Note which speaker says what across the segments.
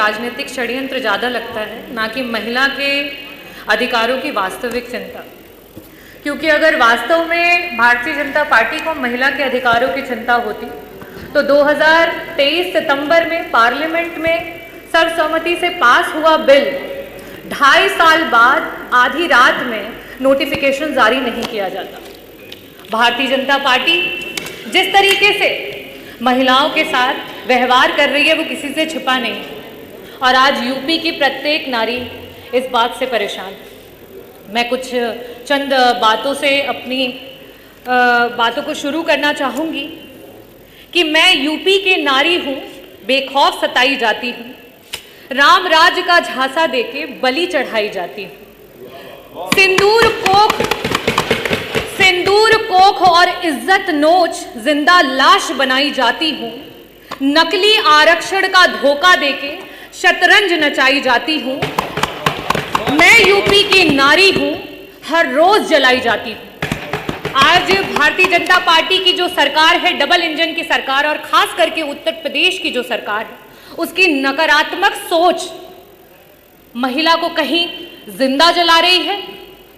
Speaker 1: राजनीतिक षड्यंत्र ज़्यादा लगता है, ना कि महिला के अधिकारों की वास्तविक चिंता। क्योंकि अगर वास्तव में भारतीय जनता पार्टी को महिला के अधिकारों की चिंता होती तो 2023 सितंबर में पार्लियामेंट में सर्वसम्मति से पास हुआ बिल 2.5 साल बाद आधी रात में नोटिफिकेशन जारी नहीं किया जाता। भारतीय जनता पार्टी जिस तरीके से महिलाओं के साथ व्यवहार कर रही है वो किसी से छिपा नहीं है और आज यूपी की प्रत्येक नारी इस बात से परेशान है। मैं कुछ चंद बातों से अपनी बातों को शुरू करना चाहूँगी कि मैं यूपी की नारी हूँ, बेखौफ सताई जाती हूँ, राम राज्य का झांसा देके बलि चढ़ाई जाती हूँ, सिंदूर कोख और इज्जत नोच जिंदा लाश बनाई जाती हूँ, नकली आरक्षण का धोखा देके शतरंज नचाई जाती हूँ, मैं यूपी की नारी हूँ, हर रोज जलाई जाती हूँ। आज भारतीय जनता पार्टी की जो सरकार है, डबल इंजन की सरकार, और खास करके उत्तर प्रदेश की जो सरकार है, उसकी नकारात्मक सोच महिला को कहीं जिंदा जला रही है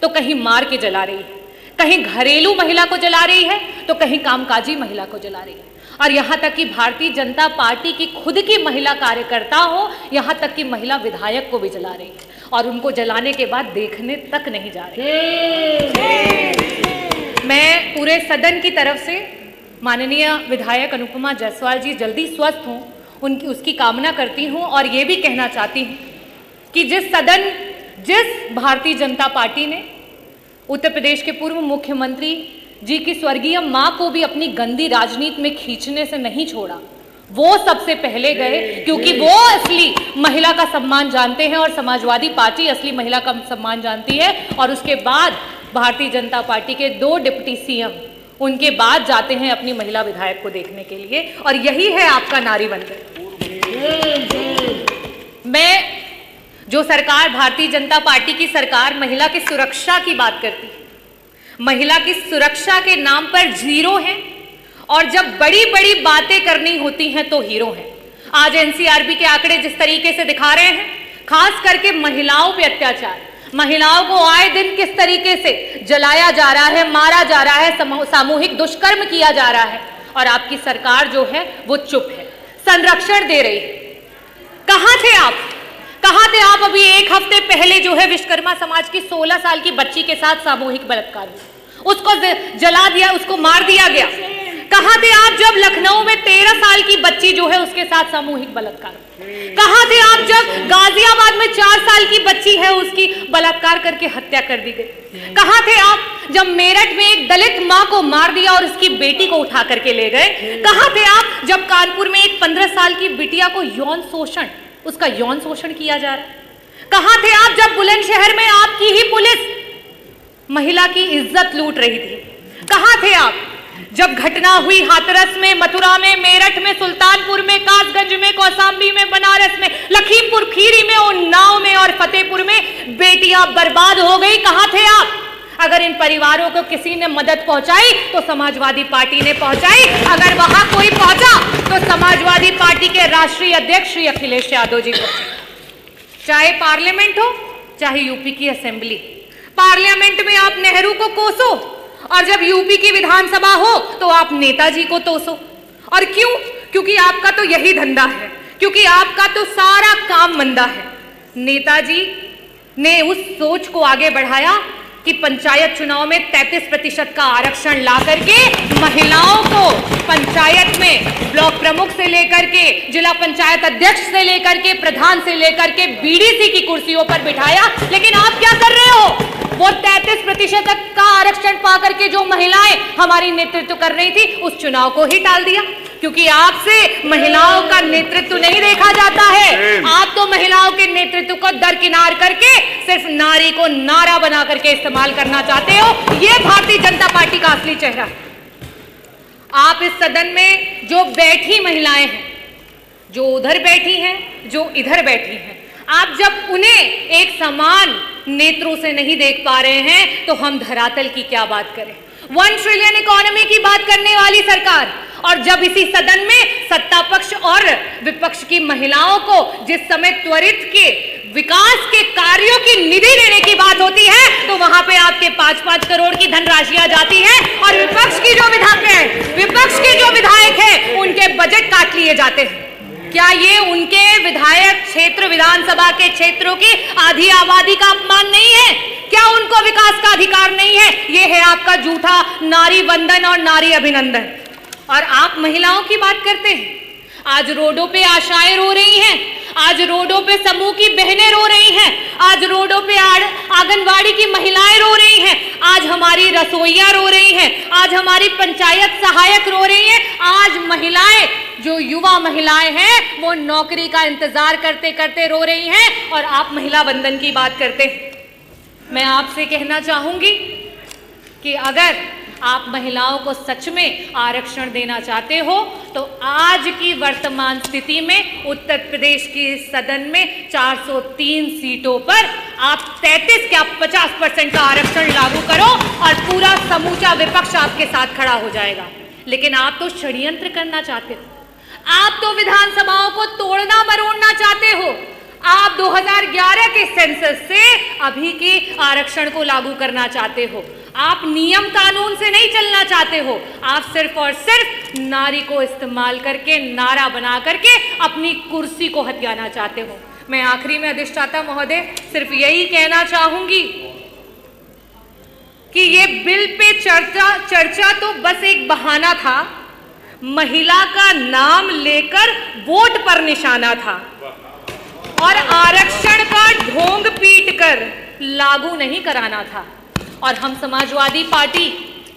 Speaker 1: तो कहीं मार के जला रही है, कहीं घरेलू महिला को जला रही है तो कहीं कामकाजी महिला को जला रही है। और यहाँ तक कि भारतीय जनता पार्टी की खुद की महिला कार्यकर्ता हो, यहाँ तक कि महिला विधायक को भी जला रही है और उनको जलाने के बाद देखने तक नहीं जा रही। मैं पूरे सदन की तरफ से माननीय विधायक अनुपमा जायसवाल जी जल्दी स्वस्थ हों उसकी कामना करती हूँ और ये भी कहना चाहती हूँ कि जिस भारतीय जनता पार्टी ने उत्तर प्रदेश के पूर्व मुख्यमंत्री जी की स्वर्गीय मां को भी अपनी गंदी राजनीति में खींचने से नहीं छोड़ा, वो सबसे पहले गए, क्योंकि वो असली महिला का सम्मान जानते हैं और समाजवादी पार्टी असली महिला का सम्मान जानती है। और उसके बाद भारतीय जनता पार्टी के 2 डिप्टी सीएम उनके बाद जाते हैं अपनी महिला विधायक को देखने के लिए, और यही है आपका नारी वंदन। मैं जो सरकार, भारतीय जनता पार्टी की सरकार महिला की सुरक्षा की बात करती है, महिला की सुरक्षा के नाम पर जीरो हैं और जब बड़ी बड़ी बातें करनी होती हैं तो हीरो हैं। आज एनसीआरबी के आंकड़े जिस तरीके से दिखा रहे हैं, खास करके महिलाओं पे अत्याचार, महिलाओं को आए दिन किस तरीके से जलाया जा रहा है, मारा जा रहा है, सामूहिक दुष्कर्म किया जा रहा है, और आपकी सरकार जो है वो चुप है, संरक्षण दे रही है। कहां थे आप अभी 1 हफ्ते पहले जो है विश्वकर्मा समाज की 16 साल की बच्ची के साथ सामूहिक बलात्कार हुआ, उसको जला दिया, उसको मार दिया गया। कहां थे आप जब लखनऊ में 13 साल की बच्ची जो है उसके साथ सामूहिक बलात्कार? कहां थे आप जब गाजियाबाद में 4 साल की बच्ची है उसकी बलात्कार करके हत्या कर दी गई? कहां थे आप जब मेरठ में एक दलित मां को मार दिया और उसकी बेटी को उठा करके ले गए? कहां थे आप जब कानपुर में एक 15 साल की बिटिया को उसका यौन शोषण किया जा रहा है? कहां थे आप जब बुलंदशहर में आपकी ही पुलिस महिला की इज्जत लूट रही थी? कहां थे आप जब घटना हुई हाथरस में, मथुरा में, मेरठ में, सुल्तानपुर में, कासगंज में, कौशाम्बी में, बनारस में, लखीमपुर खीरी में, उन्नाव में और फतेहपुर में बेटियां बर्बाद हो गई? कहां थे आप? अगर इन परिवारों को किसी ने मदद पहुंचाई तो समाजवादी पार्टी ने पहुंचाई, अगर वहां कोई पहुंचा तो समाजवादी पार्टी के राष्ट्रीय अध्यक्ष श्री अखिलेश यादव जी को। चाहे पार्लियामेंट हो चाहे यूपी की असेंबली, पार्लियामेंट में आप नेहरू को कोसो और जब यूपी की विधानसभा हो तो आप नेताजी को तोसो। और क्यों? क्योंकि आपका तो यही धंधा है, क्योंकि आपका तो सारा काम मंदा है। नेताजी ने उस सोच को आगे बढ़ाया कि पंचायत चुनाव में 33% का आरक्षण ला करके महिलाओं को पंचायत में ब्लॉक प्रमुख से लेकर के जिला पंचायत अध्यक्ष से लेकर के प्रधान से लेकर के बीडीसी की कुर्सियों पर बिठाया। लेकिन आप क्या कर रहे हो? वो 33% का आरक्षण पा करके जो महिलाएं हमारी नेतृत्व कर रही थी उस चुनाव को ही टाल दिया, क्योंकि आपसे महिलाओं का नेतृत्व नहीं देखा जाता है। आप तो महिलाओं के नेतृत्व को दरकिनार करके सिर्फ नारी को नारा बना करके इस्तेमाल करना चाहते हो। ये भारतीय जनता पार्टी का असली चेहरा है। आप इस सदन में जो बैठी महिलाएं हैं, जो उधर बैठी हैं, जो इधर बैठी हैं, आप जब उन्हें एक समान नेत्रों से नहीं देख पा रहे हैं तो हम धरातल की क्या बात करें? 1 ट्रिलियन इकोनॉमी की बात करने वाली सरकार और जब इसी सदन में सत्ता पक्ष और विपक्ष की महिलाओं को जिस समय त्वरित के विकास के कार्यों की निधि देने की बात होती है तो वहां पे आपके 5-5 करोड़ की धनराशियां जाती है और विपक्ष के जो विधायक हैं उनके बजट काट लिए जाते हैं। क्या ये उनके विधायक क्षेत्र विधानसभा के क्षेत्रों की आधी आबादी का अपमान नहीं है? क्या उनको विकास का अधिकार नहीं है? ये है आपका झूठा नारी वंदन और नारी अभिनंदन। और आप महिलाओं की बात करते हैं। आज रोडों पे आशाएं रो रही हैं, आज रोडों पे समूह की बहनें रो रही हैं, आज रोडों पे आंगनवाड़ी की महिलाएं रो रही हैं, आज हमारी रसोइयां रो रही हैं, आज हमारी पंचायत सहायक रो रही हैं, आज महिलाएं जो युवा महिलाएं हैं वो नौकरी का इंतजार करते करते रो रही हैं और आप महिला वंदन की बात करते हैं। मैं आपसे कहना चाहूंगी कि अगर आप महिलाओं को सच में आरक्षण देना चाहते हो तो आज की वर्तमान स्थिति में उत्तर प्रदेश की सदन में 403 सीटों पर आप 33 क्या 50% का आरक्षण लागू करो और पूरा समूचा विपक्ष आपके साथ खड़ा हो जाएगा। लेकिन आप तो षड्यंत्र करना चाहते हो, आप तो विधानसभाओं को तोड़ना मरोड़ना चाहते हो। आप 2011 के सेंसस से अभी के आरक्षण को लागू करना चाहते हो। आप नियम कानून से नहीं चलना चाहते हो, आप सिर्फ और सिर्फ नारी को इस्तेमाल करके नारा बना करके अपनी कुर्सी को हथियाना चाहते हो। मैं आखिरी में अधिष्ठाता महोदय सिर्फ यही कहना चाहूंगी कि ये बिल पे चर्चा तो बस एक बहाना था, महिला का नाम लेकर वोट पर निशाना था और आरक्षण का ढोंग पीटकर लागू नहीं कराना था। और हम समाजवादी पार्टी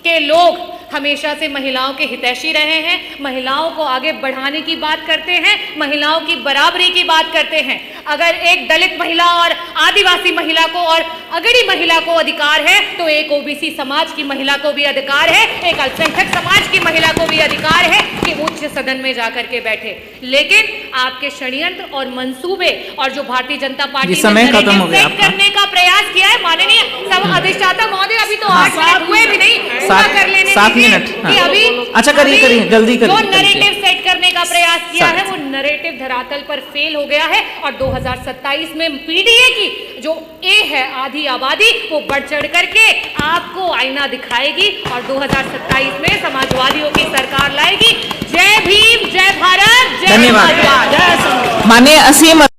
Speaker 1: के लोग हमेशा से महिलाओं के हितैषी रहे हैं, महिलाओं को आगे बढ़ाने की बात करते हैं, महिलाओं की बराबरी की बात करते हैं। अगर एक दलित महिला और आदिवासी महिला को और अगड़ी महिला को अधिकार है तो एक ओबीसी समाज की महिला को भी अधिकार है, एक अल्पसंख्यक समाज की महिला को भी अधिकार है कि उच्च सदन में जाकर के बैठे। लेकिन आपके षड्यंत्र और मंसूबे और जो भारतीय जनता पार्टी ने सेट करने का प्रयास किया है, माननीय सब अधिष्ठाता महोदय अभी तो 8 मिनट हुए भी नहीं पूरा कर लेने
Speaker 2: 7 मिनट
Speaker 1: कि अभी
Speaker 2: अच्छा करिए जल्दी करिए।
Speaker 1: जो नैरेटिव सेट करने का प्रयास किया है वो नैरेटिव धरातल पर फेल हो गया है और 2027 में पीडीए की जो ए है आधी आबादी वो बढ़ चढ़ करके आपको आईना दिखाएगी और 2027 में समाजवादियों की सरकार लाएगी। जय भीम, जय भारत, जय
Speaker 2: धन्यवाद। माननीय असीम